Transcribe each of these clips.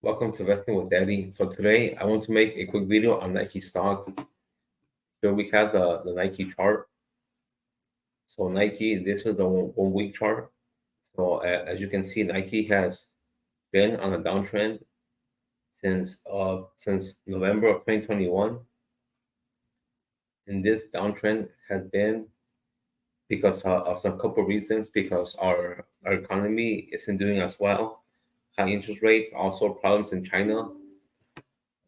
Welcome to Investing with Daddy. So today I want to make a quick video on Nike stock. Here we have the Nike chart. So Nike, this is the 1 week chart. So as you can see, Nike has been on a downtrend since November of 2021, and this downtrend has been because of some couple reasons. Because our economy isn't doing as well. High interest rates, also problems in China.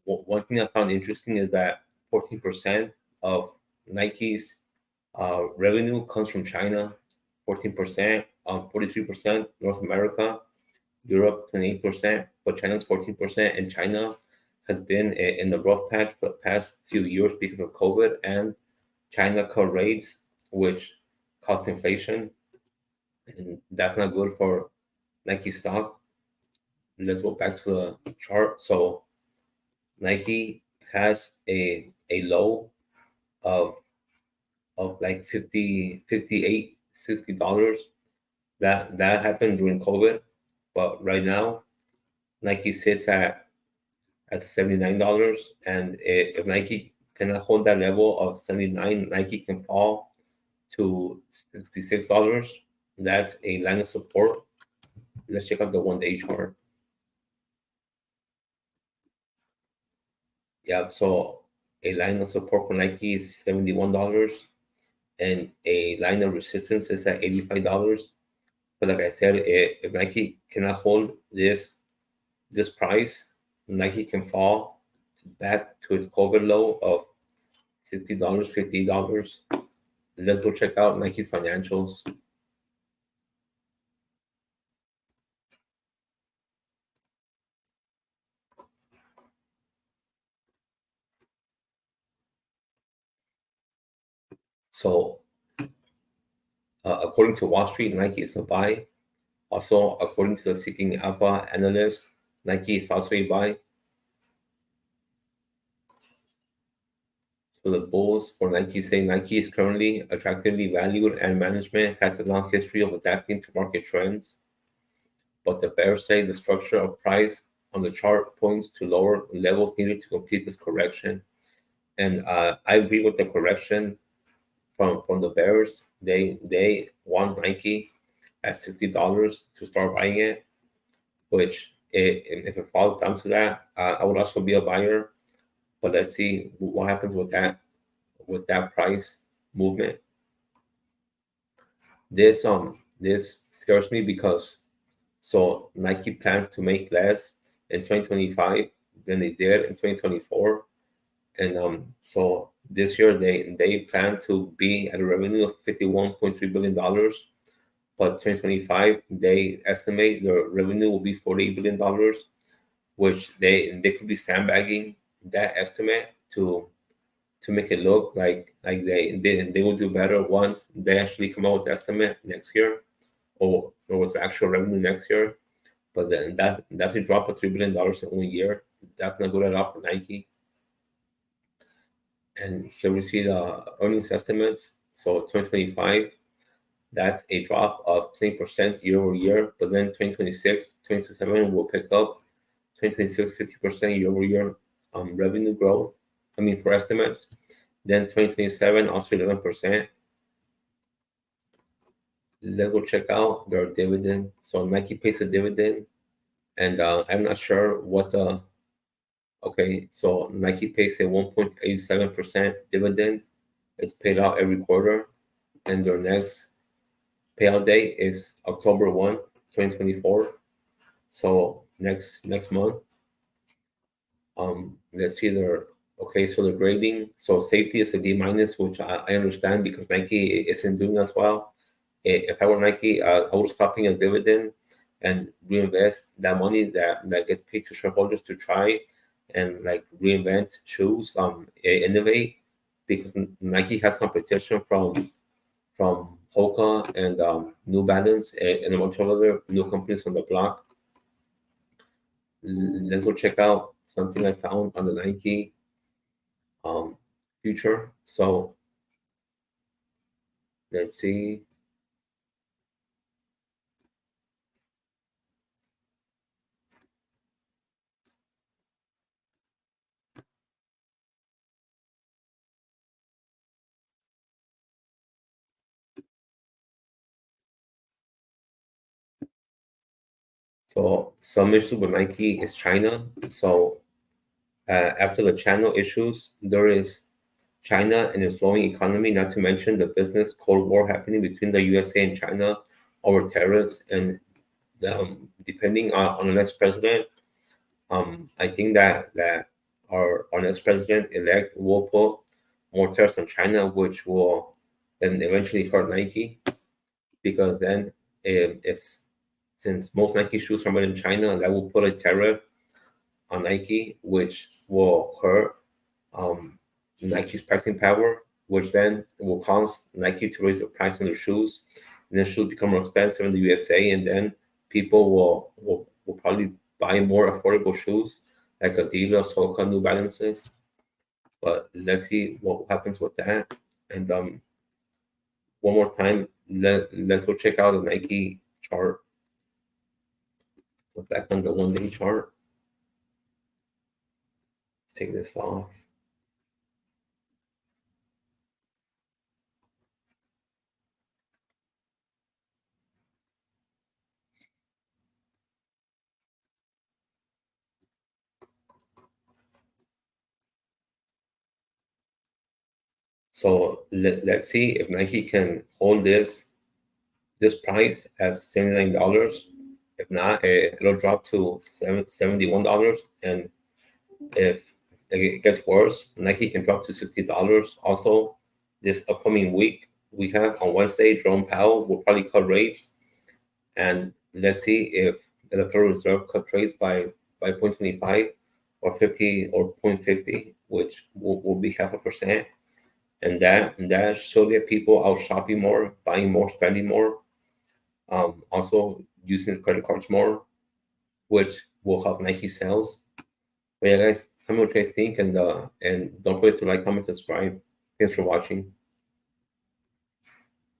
One thing I found interesting is that 14% of Nike's revenue comes from China, 14%, 43% North America, Europe 28%, but China's 14%, and China has been in the rough patch for the past few years because of COVID, and China cut rates, which caused inflation, and that's not good for Nike stock. Let's go back to the chart. So Nike has a low of like 50, 58, $60. That happened during COVID, but right now Nike sits at $79, and if Nike cannot hold that level of 79, Nike can fall to $66. That's a line of support. Let's check out the 1 day chart. Yeah, so a line of support for Nike is $71, and a line of resistance is at $85. But like I said, if Nike cannot hold this price, Nike can fall back to its COVID low of $60, $50. Let's go check out Nike's financials. So, according to Wall Street, Nike is a buy. Also, according to the Seeking Alpha analyst, Nike is also a buy. So the bulls for Nike say Nike is currently attractively valued and management has a long history of adapting to market trends. But the bears say the structure of price on the chart points to lower levels needed to complete this correction. And I agree with the correction from the bears. They want Nike at $60 to start buying it, which if it falls down to that, I would also be a buyer. But let's see what happens with that price movement. This scares me because so Nike plans to make less in 2025 than they did in 2024, and so this year they plan to be at a revenue of $51.3 billion, but 2025 they estimate the revenue will be $48 billion, which they could be sandbagging that estimate to make it look like they will do better once they actually come out with the estimate next year, or with the actual revenue next year. But then that's a drop of $3 billion in 1 year. That's not good at all for Nike. And here we see the earnings estimates. So 2025, that's a drop of 20% year over year. But then 2026, 2027 will pick up. 2026, 50% year over year revenue growth. I mean, for estimates. Then 2027, also 11%. Let's go check out their dividend. So Nike pays a dividend, and I'm not sure what the. Okay, so Nike pays a 1.87% dividend. It's paid out every quarter, and their next payout date is October 1, 2024. So next month. Let's see their. Okay, so the grading. So safety is a D minus, which I understand because Nike isn't doing as well. If I were Nike, I would stop paying a dividend and reinvest that money that gets paid to shareholders to try and like reinvent shoes, innovate, because Nike has competition from Hoka and New Balance and a bunch of other new companies on the block. Let's go check out something I found on the Nike um, future. So let's see. So some issue with Nike is China. So after the channel issues, there is China and its slowing economy, not to mention the business Cold War happening between the USA and China over tariffs. And depending on the next president, I think that our next president elect will put more tariffs on China, which will then eventually hurt Nike because then if since most Nike shoes are made in China, that will put a tariff on Nike, which will hurt um, Nike's pricing power, which then will cause Nike to raise the price on their shoes, and then shoes become more expensive in the USA, and then people will probably buy more affordable shoes like Adidas, Hoka, New Balances. But let's see what happens with that. And one more time, let's go check out the Nike chart. So back on the 1 day chart, let's take this off. So let's see if Nike can hold this price at $79. If not, it'll drop to $71. And if it gets worse, Nike can drop to $60. Also, this upcoming week, we have on Wednesday, Jerome Powell will probably cut rates. And let's see if the Federal Reserve cut rates by 0.25 or 50 or 0.50, which will be 0.5%. And that should get people out shopping more, buying more, spending more, also using credit cards more, which will help Nike sales. But yeah, guys, tell me what you guys think, and don't forget to like, comment, subscribe. Thanks for watching.